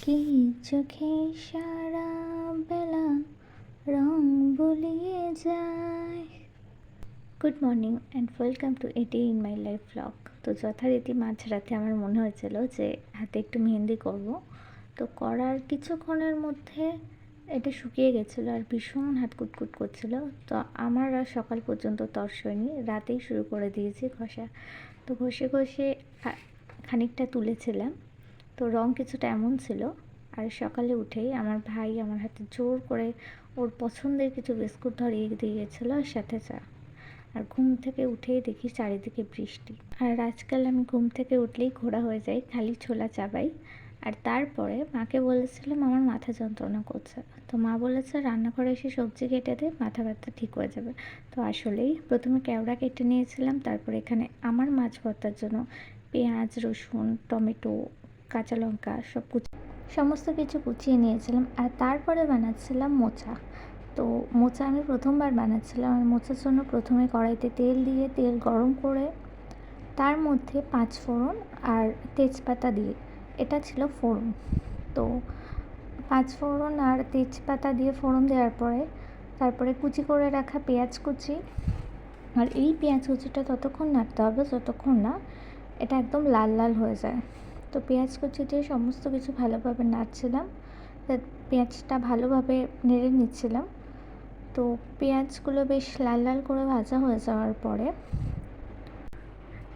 কি চোখে সারা বেলা রং বলিয়ে যায়। Good morning and welcome to এটি ইন মাই লাইফ ব্লগ। তো যথারীতি মাঝরাতে আমার মনে হয়েছিল যে হাতে একটু মেহেন্দি করব। তো করার কিছুক্ষণের মধ্যে এটা শুকিয়ে গেছিলো আর ভীষণ হাত কুটকুট করছিলো। তো আমার আর সকাল পর্যন্ত তর্স হয়নি, রাতেই শুরু করে দিয়েছি ঘষা। তো ঘষে ঘষে খানিকটা তুলেছিলাম। তো রং কিছুটা এমন ছিল। আর সকালে উঠেই আমার ভাই আমার হাতে জোর করে ওর পছন্দের কিছু বিস্কুট ধরিয়ে দিয়ে গেছিলো আর সাথে চা। আর ঘুম থেকে উঠেই দেখি চারিদিকে বৃষ্টি। আর আজকাল আমি ঘুম থেকে উঠলেই ঘোরা হয়ে যাই, খালি ছোলা চাবাই। আর তারপরে মাকে বলেছিলাম আমার মাথা যন্ত্রণা করছে। তো মা বলেছে রান্নাঘরে এসে সবজি কেটে দে, মাথা ব্যথা ঠিক হয়ে যাবে। তো আসলেই প্রথমে কেওড়া কেটে নিয়েছিলাম, তারপরে এখানে আমার মাছ ভর্তার জন্য পেঁয়াজ, রসুন, টমেটো, কাঁচা লঙ্কা সমস্ত কিছু কুচিয়ে নিয়েছিলাম। আর তারপরে বানাচ্ছিলাম মোচা। তো মোচা আমি প্রথমবার বানাচ্ছিলাম। আর মোচার জন্য প্রথমে কড়াইতে তেল দিয়ে তেল গরম করে তার মধ্যে 5 ফোড়ন আর তেজপাতা দিয়ে, এটা ছিল ফোড়ন। তো 5 ফোড়ন আর তেজপাতা দিয়ে ফোড়ন দেওয়ার পরে তারপরে কুচি করে রাখা পেঁয়াজ কুচি। আর এই পেঁয়াজ কুচিটা ততক্ষণ নাড়তে হবে যতক্ষণ না এটা একদম লাল লাল হয়ে যায়। তো পেঁয়াজ কুচি দিয়ে সমস্ত কিছু ভালোভাবে নাড়ছিলাম, পেঁয়াজটা ভালোভাবে নেড়ে নিচ্ছিলাম। তো পেঁয়াজগুলো বেশ লাল লাল করে ভাজা হয়ে যাওয়ার পরে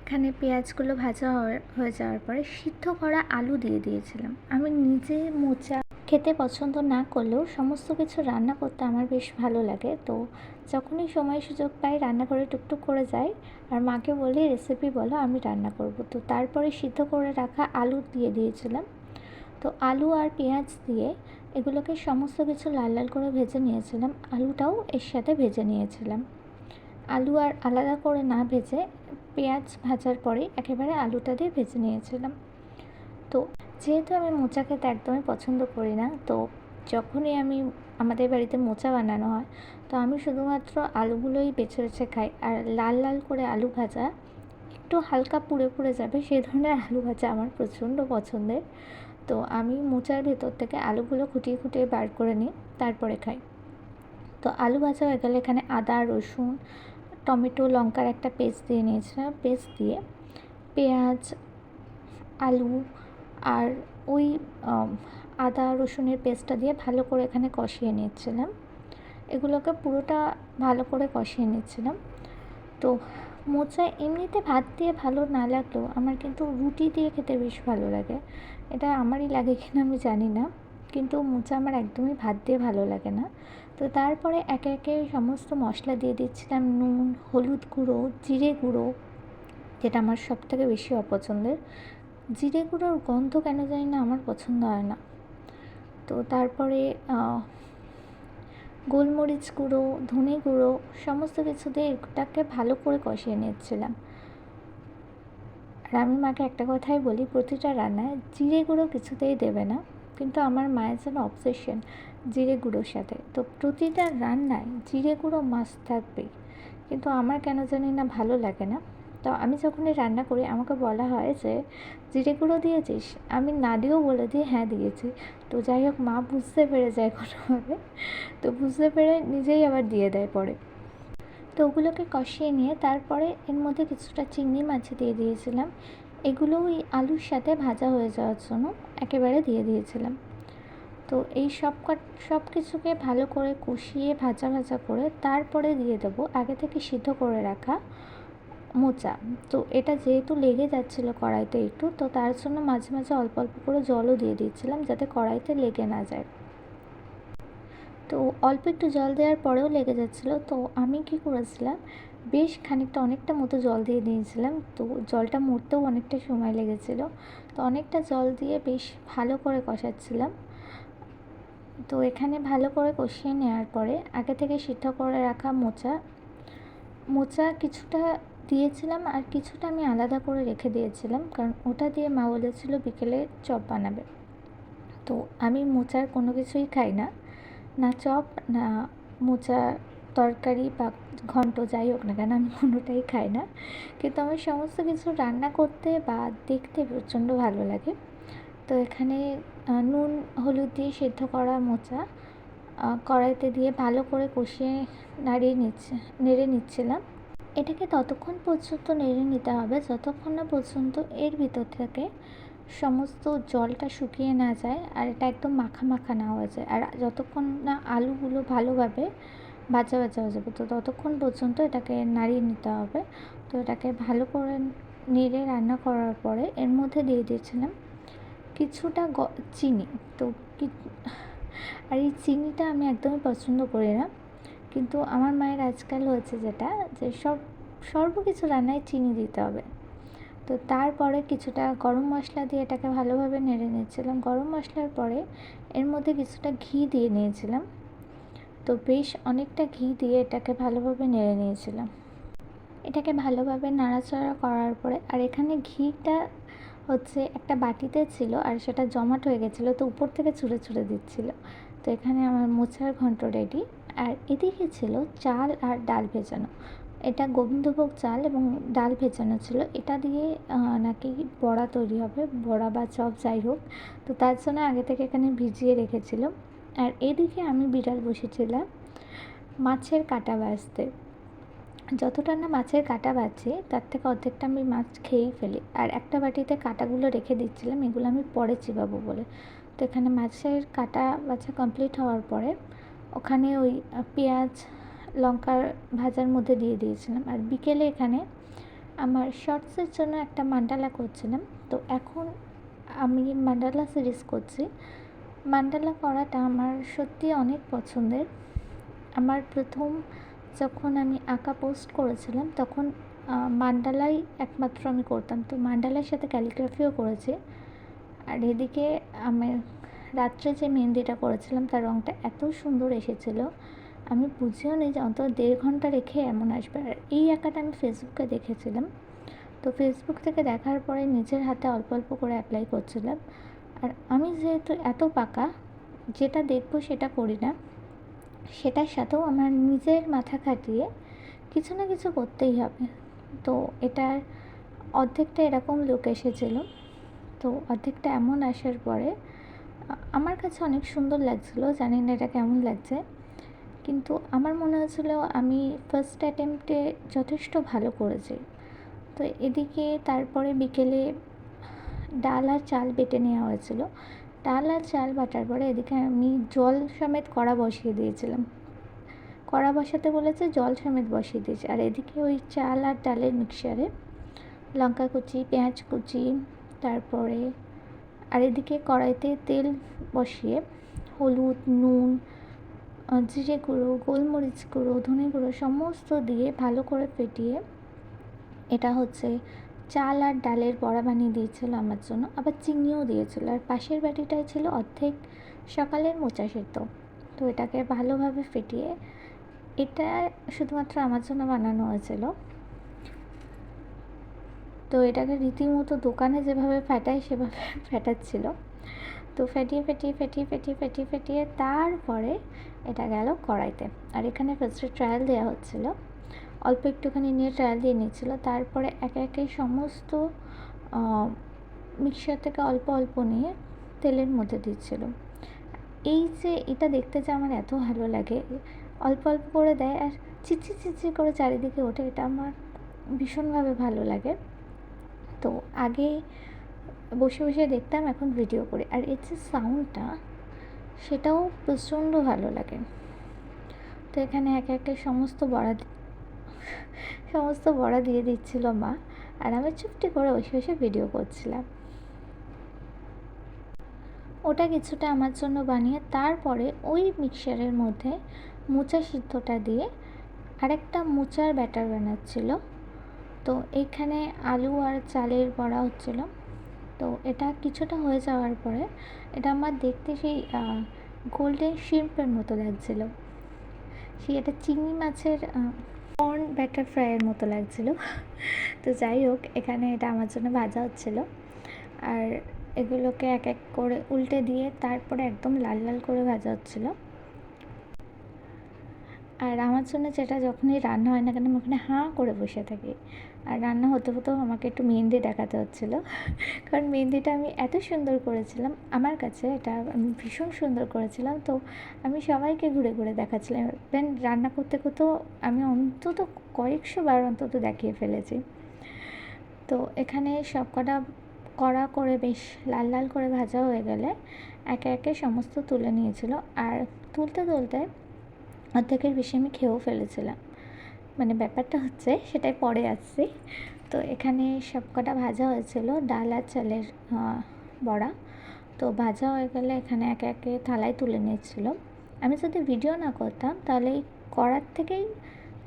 এখানে পেঁয়াজগুলো ভাজা হয়ে যাওয়ার পরে সিদ্ধ করা আলু দিয়ে দিয়েছিলাম। আমি নিজে মোচা খেতে পছন্দ না করলেও সমস্ত কিছু রান্না করতে আমার বেশ ভালো লাগে। তো যখনই সময় সুযোগ পাই রান্না করে টুকটুক করে যাই আর মাকে বলি রেসিপি বলো, আমি রান্না করব। তো তারপরে সিদ্ধ করে রাখা আলু দিয়ে দিয়েছিলাম। তো আলু আর পেঁয়াজ দিয়ে এগুলোকে সমস্ত কিছু লাল লাল করে ভেজে নিয়েছিলাম। আলুটাও এর সাথে ভেজে নিয়েছিলাম। আলু আর আলাদা করে না ভেজে পেঁয়াজ ভাজার পরে একেবারে আলুটা দিয়ে ভেজে নিয়েছিলাম। তো যেহেতু আমি মোচা খেতে একদমই পছন্দ করি না, তো যখনই আমাদের বাড়িতে মোচা বানানো হয় তো আমি শুধুমাত্র আলুগুলোই বেছে বেছে খাই। আর লাল লাল করে আলু ভাজা, একটু হালকা পুড়ে পুড়ে যাবে সেই ধরনের আলু ভাজা আমার প্রচণ্ড পছন্দের। তো আমি মোচার ভেতর থেকে আলুগুলো খুঁটিয়ে খুঁটিয়ে বার করে নিই, তারপরে খাই। তো আলু ভাজা হয়ে গেলে এখানে আদা, রসুন, টমেটো, লঙ্কার একটা পেস্ট দিয়ে নিয়েছিলাম। পেস্ট দিয়ে পেঁয়াজ, আলু আর ওই আদা রসুনের পেস্টটা দিয়ে ভালো করে এখানে কষিয়ে নিচ্ছিলাম। এগুলোকে পুরোটা ভালো করে কষিয়ে নিচ্ছিলাম। তো মোচা এমনিতে ভাত দিয়ে ভালো না লাগলেও আমার কিন্তু রুটি দিয়ে খেতে বেশ ভালো লাগে। এটা আমারই লাগে কিনা আমি জানি না, কিন্তু মোচা আমার একদমই ভাত দিয়ে ভালো লাগে না। তো তারপরে একে একে সমস্ত মশলা দিয়ে দিচ্ছিলাম, নুন, হলুদ গুঁড়ো, জিরে গুঁড়ো, যেটা আমার সবথেকে বেশি অপছন্দের। জিরে গুঁড়োর গন্ধ কেন জানি না আমার পছন্দ হয় না। তো তারপরে গোলমরিচ গুঁড়ো, ধনে গুঁড়ো সমস্ত কিছু দিয়ে এটাকে ভালো করে কষিয়ে নিচ্ছিলাম। আর আমি মাকে একটা কথাই বলি, প্রতিটা রান্নায় জিরে গুঁড়ো কিছুতেই দেবে না, কিন্তু আমার মায়ের যেন অবসেশন জিরে গুঁড়োর সাথে। তো প্রতিটা রান্নায় জিরে গুঁড়ো মাস্ট থাকবেই, কিন্তু আমার কেন জানি না ভালো লাগে না। তো আমি যখনই রান্না করি আমাকে বলা হয় যে জিরে গুঁড়ো দিয়েছিস, আমি না দিয়েও বলে দিই হ্যাঁ দিয়েছি। তো যাই হোক, মা বুঝতে পেরে যায় কোনোভাবে, তো বুঝতে পেরে নিজেই আবার দিয়ে দেয় পরে। তো ওগুলোকে কষিয়ে নিয়ে তারপরে এর মধ্যে কিছুটা চিংড়ি মাছ দিয়ে দিয়েছিলাম। এগুলো ওই আলুর সাথে ভাজা হয়ে যাওয়ার জন্য একেবারে দিয়ে দিয়েছিলাম। তো এই সব কিছুকে ভালো করে কষিয়ে ভাজা ভাজা করে তারপরে দিয়ে দেবো আগে থেকে সিদ্ধ করে রাখা মোচা। তো এটা যেহেতু লেগে যাচ্ছিলো কড়াইতে একটু, তো তার জন্য মাঝে মাঝে অল্প অল্প করে জলও দিয়ে দিচ্ছিলাম যাতে কড়াইতে লেগে না যায়। তো অল্প একটু জল দেওয়ার পরেও লেগে যাচ্ছিলো, তো আমি কী করেছিলাম, বেশ খানিকটা অনেকটা মতো জল দিয়ে দিয়েছিলাম। তো জলটা মরতেও অনেকটা সময় লেগেছিলো। তো অনেকটা জল দিয়ে বেশ ভালো করে কষাচ্ছিলাম। তো এখানে ভালো করে কষিয়ে নেওয়ার পরে আগে থেকে সিদ্ধ করে রাখা মোচা কিছুটা দিয়েছিলাম আর কিছুটা আমি আলাদা করে রেখে দিয়েছিলাম, কারণ ওটা দিয়ে মা বলেছিল বিকেলে চপ বানাবে। তো আমি মোচার কোনো কিছুই খাই না, না চপ না মোচা তরকারি বা ঘন্ট যাই হোক না কেন আমি কোনোটাই খাই না, কিন্তু আমার সমস্ত কিছু রান্না করতে বা দেখতে প্রচণ্ড ভালো লাগে। তো এখানে নুন হলুদ দিয়ে সেদ্ধ করা মোচা কড়াইতে দিয়ে ভালো করে কষিয়ে নেড়ে নিচ্ছিলাম। এটাকে ততক্ষণ পর্যন্ত নেড়ে নিতে হবে যতক্ষণ না পর্যন্ত এর ভিতর থেকে সমস্ত জলটা শুকিয়ে না যায় আর এটা একদম মাখা মাখা না হয়ে যায়, আর যতক্ষণ না আলুগুলো ভালোভাবে ভাজা ভাজা হয়ে যাবে তো ততক্ষণ পর্যন্ত এটাকে নাড়িয়ে নিতে হবে। তো এটাকে ভালো করে নেড়ে রান্না করার পরে এর মধ্যে দিয়ে দিয়েছিলাম কিছুটা চিনি। তো আর এই চিনিটা আমি একদমই পছন্দ করি না, কিন্তু আমার মায়ের আজকাল হয়েছে যেটা যে সর্বকিছু রান্নায় চিনি দিতে হবে। তো তারপরে কিছুটা গরম মশলা দিয়ে এটাকে ভালোভাবে নেড়ে নিয়েছিলাম। গরম মশলার পরে এর মধ্যে কিছুটা ঘি দিয়ে নিয়েছিলাম। তো বেশ অনেকটা ঘি দিয়ে এটাকে ভালোভাবে নেড়ে নিয়েছিলাম। এটাকে ভালোভাবে নাড়াচাড়া করার পরে, আর এখানে ঘিটা হচ্ছে একটা বাটিতে ছিল আর সেটা জমাট হয়ে গেছিলো, তো উপর থেকে ছুঁড়ে ছুঁড়ে দিচ্ছিলো। তো এখানে আমার মোচার ঘন্ট রেডি। আর এদিকে ছিল চাল আর ডাল ভেজানো। এটা গোবিন্দভোগ চাল এবং ডাল ভেজানো ছিল। এটা দিয়ে নাকি বড়া তৈরি হবে, বড়া বা চপ যাই হোক। তো তার জন্য আগে থেকে এখানে ভিজিয়ে রেখেছিল। আর এদিকে আমি বিড়াল বসেছিলাম মাছের কাঁটা বাছতে। যতটা না মাছের কাঁটা বাছি তার থেকে অর্ধেকটা আমি মাছ খেয়েই ফেলি, আর একটা বাটিতে কাঁটাগুলো রেখে দিচ্ছিলাম, এগুলো আমি পরে চিবাবো বলে। তো এখানে মাছের কাঁটা বাছা কমপ্লিট হওয়ার পরে ওখানে ওই পেঁয়াজ লঙ্কার ভাজার মধ্যে দিয়ে দিয়েছিলাম। আর বিকেলে এখানে আমার শর্টসের জন্য একটা মান্ডালা করছিলাম। তো এখন আমি মান্ডালা সিরিজ করছি। মান্ডালা করাটা আমার সত্যি অনেক পছন্দের। আমার প্রথম যখন আমি আঁকা পোস্ট করেছিলাম তখন মান্ডালাই একমাত্র আমি করতাম। তো মান্ডালার সাথে ক্যালিগ্রাফিও করেছি। আর এদিকে আমি রাত্রে যে মেহেন্দিটা করেছিলাম তার রঙটা এত সুন্দর এসেছিলো, আমি বুঝিও নি যে অন্তত 1.5 ঘন্টা রেখে এমন আসবে। আর এই আঁকাটা আমি ফেসবুকে দেখেছিলাম। তো ফেসবুক থেকে দেখার পরে নিজের হাতে অল্প অল্প করে অ্যাপ্লাই করছিলাম। আর আমি যেহেতু এত পাকা, যেটা দেখবো সেটা করি না, সেটার সাথেও আমার নিজের মাথা খাটিয়ে কিছু না কিছু করতেই হবে। তো এটার অর্ধেকটা এরকম লুক এসেছিলো। তো অর্ধেকটা এমন আসার পরে আমার কাছে অনেক সুন্দর লাগছিলো, জানি না এটা কেমন লাগছে, কিন্তু আমার মনে হয়েছিলো আমি ফার্স্ট অ্যাটেম্পটে যথেষ্ট ভালো করেছি। তো এদিকে তারপরে বিকেলে ডাল আর চাল বেটে নেওয়া হয়েছিল। ডাল আর চাল বাটার পরে এদিকে আমি জল সমেত কড়া বসিয়ে দিয়েছিলাম। কড়া বসাতে বলেছে, জল সমেত বসিয়ে দিয়েছি। আর এদিকে ওই চাল আর ডালের মিক্সচারে লঙ্কা কুচি, পেঁয়াজ কুচি, তারপরে আর এদিকে কড়াইতে তেল বসিয়ে হলুদ, নুন, জিরে গুঁড়ো, গোলমরিচ গুঁড়ো, ধনে গুঁড়ো সমস্ত দিয়ে ভালো করে ফেটিয়ে এটা হচ্ছে চাল আর ডালের বড়া বানিয়ে দিয়েছিল আমার জন্য, আবার চিনিও দিয়েছিল। আর পাশের বাটিটায় ছিল অর্ধেক সকালের মোচা সেদ্ধ। তো এটাকে ভালোভাবে ফেটিয়ে, এটা শুধুমাত্র আমার জন্য বানানো হয়েছিল। তো এটাকে রীতিমতো দোকানে যেভাবে ফাটায় সেভাবে ফাটাচ্ছিল। তো ফেটিয়ে তারপরে এটা গেল কড়াইতে। আর এখানে ফার্স্টে ট্রায়াল দেওয়া হচ্ছিলো, অল্প একটুখানি নিয়ে ট্রায়াল দিয়ে নিচ্ছিলো। তারপরে একে একে সমস্ত মিক্সচার থেকে অল্প অল্প নিয়ে তেলের মধ্যে দিচ্ছিল। এই যে এটা দেখতে যে আমার এত ভালো লাগে, অল্প অল্প করে দেয় আর চিচি করে চারিদিকে ওঠে, এটা আমার ভীষণভাবে ভালো লাগে। তো আগে বসে বসে দেখতাম, এখন ভিডিও করি। আর এর যে সাউন্ডটা সেটাও প্রচণ্ড ভালো লাগে। তো এখানে একে একে সমস্ত বড়া দিয়ে দিচ্ছিল মা, আর আমি চুপটি করে বসে বসে ভিডিও করছিলাম। ওটা কিছুটা আমার জন্য বানিয়ে তারপরে ওই মিক্সচারের মধ্যে মোচা সিদ্ধটা দিয়ে আরেকটা মোচার ব্যাটার বানাচ্ছিল। তো এখানে আলু আর চালের বড়া হচ্ছিলো। তো এটা কিছুটা হয়ে যাওয়ার পরে এটা আমার দেখতে সেই গোল্ডেন শ্রিম্পের মতো লাগছিলো, সেই একটা চিংড়ি মাছের কর্ন ব্যাটার ফ্রাইয়ের মতো লাগছিলো। তো যাই হোক, এখানে এটা আমার জন্য ভাজা হচ্ছিলো। আর এগুলোকে এক এক করে উল্টে দিয়ে তারপরে একদম লাল লাল করে ভাজা হচ্ছিলো। আর আমার জন্য যেটা যখনই রান্না হয় না কেন, আমি ওখানে হাঁ করে বসে থাকি। আর রান্না হতে হতেও আমাকে একটু মেহেন্দি দেখাতে হচ্ছিলো, কারণ মেহেন্দিটা আমি এত সুন্দর করেছিলাম, আমার কাছে এটা আমি ভীষণ সুন্দর করেছিলাম। তো আমি সবাইকে ঘুরে ঘুরে দেখাচ্ছিলাম। ইভেন রান্না করতে করতেও আমি অন্তত কয়েকশো বার অন্তত দেখিয়ে ফেলেছি। তো এখানে সব কটা কড়া করে বেশ লাল লাল করে ভাজা হয়ে গেলে একে একে সমস্ত তুলে নিয়েছিল। আর তুলতে তুলতে অর্ধেকের বেশি আমি খেয়েও ফেলেছিলাম। মানে ব্যাপারটা হচ্ছে সেটাই পরে আসছি। তো এখানে সব কটা ভাজা হয়েছিল, ডাল আর চালের বড়া। তো ভাজা হয়ে গেলে এখানে একে একে থালায় তুলে নিচ্ছিল। আমি যদি ভিডিও না করতাম তাহলে এই কড়ার থেকেই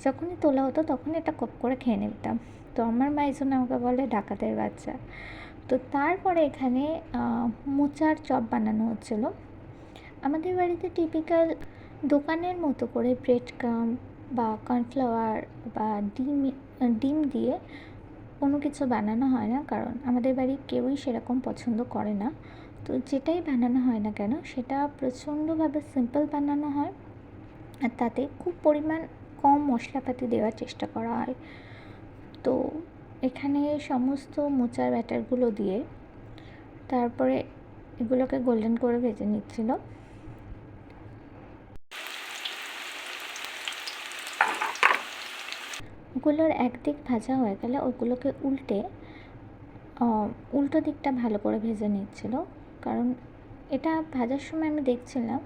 যখনই তোলা হতো তখনই এটা কপ করে খেয়ে নিতাম। তো আমার মা এই জন্য আমাকে বলে ডাকাতের বাচ্চা। তো তারপরে এখানে মোচার চপ বানানো হচ্ছিলো। আমাদের বাড়িতে টিপিক্যাল দোকানের মতো করে ব্রেড ক্রাম্ব বা কর্নফ্লাওয়ার বা ডিম দিয়ে কোনো কিছু বানানো হয় না, কারণ আমাদের বাড়ির কেউই সেরকম পছন্দ করে না। তো যেটাই বানানো হয় না কেন সেটা প্রচণ্ডভাবে সিম্পল বানানো হয়, আর তাতে খুব পরিমাণ কম মশলাপাতি দেওয়ার চেষ্টা করা হয়। তো এখানে সমস্ত মোচার ব্যাটারগুলো দিয়ে তারপরে এগুলোকে গোল্ডেন করে ভেজে নিচ্ছিল। ওগুলোর একদিক ভাজা হয়ে গেলে ওগুলোকে উল্টো দিকটা ভালো করে ভেজে নিচ্ছিল, কারণ এটা ভাজার সময় আমি দেখছিলাম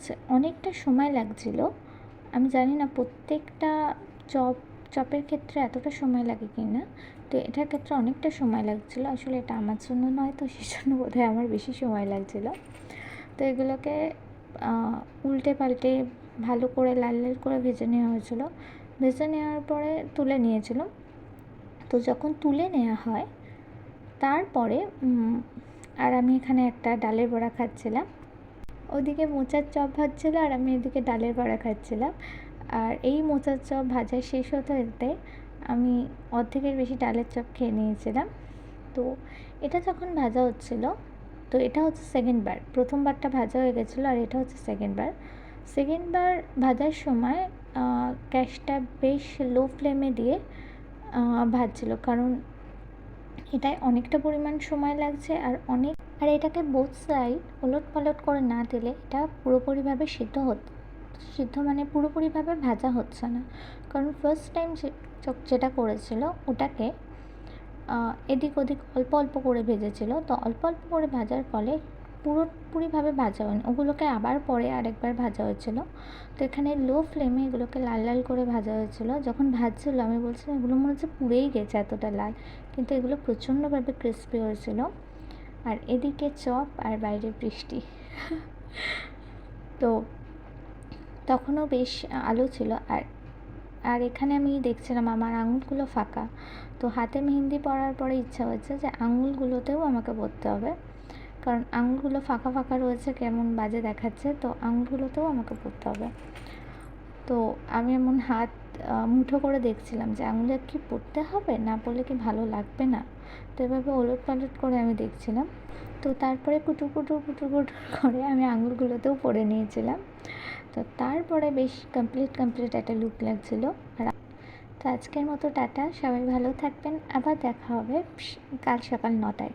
যে অনেকটা সময় লাগছিল। আমি জানি না প্রত্যেকটা চপের ক্ষেত্রে এতটা সময় লাগে কি না, তো এটার ক্ষেত্রে অনেকটা সময় লাগছিলো। আসলে এটা আমার জন্য নয়, তো সেই জন্য বোধহয় আমার বেশি সময় লাগছিলো। তো এগুলোকে উল্টে পাল্টে ভালো করে লাল লাল করে ভেজে নেওয়া হয়েছিল। ভেজে নেওয়ার পরে তুলে নিয়েছিল। তো যখন তুলে নেওয়া হয় তারপরে আর আমি এখানে একটা ডালের বড়া খাচ্ছিলাম, ওদিকে মোচার চপ ভাজছিল আর আমি এদিকে ডালের বড়া খাচ্ছিলাম। আর এই মোচার চপ ভাজা শেষ হতে হতে আমি অর্ধেকের বেশি ডালের চপ খেয়ে নিয়েছিলাম। তো এটা যখন ভাজা হচ্ছিল, তো এটা হচ্ছে সেকেন্ড বার, প্রথমবারটা ভাজা হয়ে গেছিলো আর এটা হচ্ছে সেকেন্ড বার ভাজার সময় গ্যাসটা বেশ লো ফ্লেমে দিয়ে ভাজছিল, কারণ এটায় অনেকটা পরিমাণ সময় লাগছে আর এটাকে বোথ সাইড ওলট পালট করে না দিলে এটা পুরোপুরিভাবে সিদ্ধ মানে পুরোপুরিভাবে ভাজা হচ্ছে না। কারণ ফার্স্ট টাইম যেটা করেছিল ওটাকে এদিক ওদিক অল্প অল্প করে ভেজেছিল। তো অল্প অল্প করে ভাজার ফলে পুরোপুরিভাবে ভাজা হয়নি, ওগুলোকে আবার পরে আরেকবার ভাজা হয়েছিল। তো এখানে লো ফ্লেমে এগুলোকে লাল লাল করে ভাজা হয়েছিল। যখন ভাজছিল আমি বলছিলাম এগুলো মনে হচ্ছে পুড়েই গেছে, এতটা লাল, কিন্তু এগুলো প্রচণ্ডভাবে ক্রিস্পি হয়েছিল। আর এদিকে চপ আর বাইরে বৃষ্টি। তো তখনও বেশ আলো ছিল। আর এখানে আমি দেখছিলাম আমার আঙুলগুলো ফাঁকা। তো হাতে মেহেন্দি পরার পরে ইচ্ছা হচ্ছে যে আঙুলগুলোতেও আমাকে পরতে হবে, কারণ আঙুলগুলো ফাঁকা ফাঁকা রয়েছে, কেমন বাজে দেখাচ্ছে। তো আঙুলগুলোতেও আমাকে পরতে হবে। তো আমি এমন হাত মুঠো করে দেখছিলাম যে আঙুলে কি পরতে হবে, না পরলে কি ভালো লাগবে না। তো এভাবে ওলট পালট করে আমি দেখছিলাম। তো তারপরে কুটুর কুটুর করে আমি আঙুলগুলোতেও পরে নিয়েছিলাম। তো তারপরে বেশ কমপ্লিট একটা লুক লাগছিলো। তো আজকের মতো টাটা, সবাই ভালো থাকবেন, আবার দেখা হবে কাল সকাল 9টায়।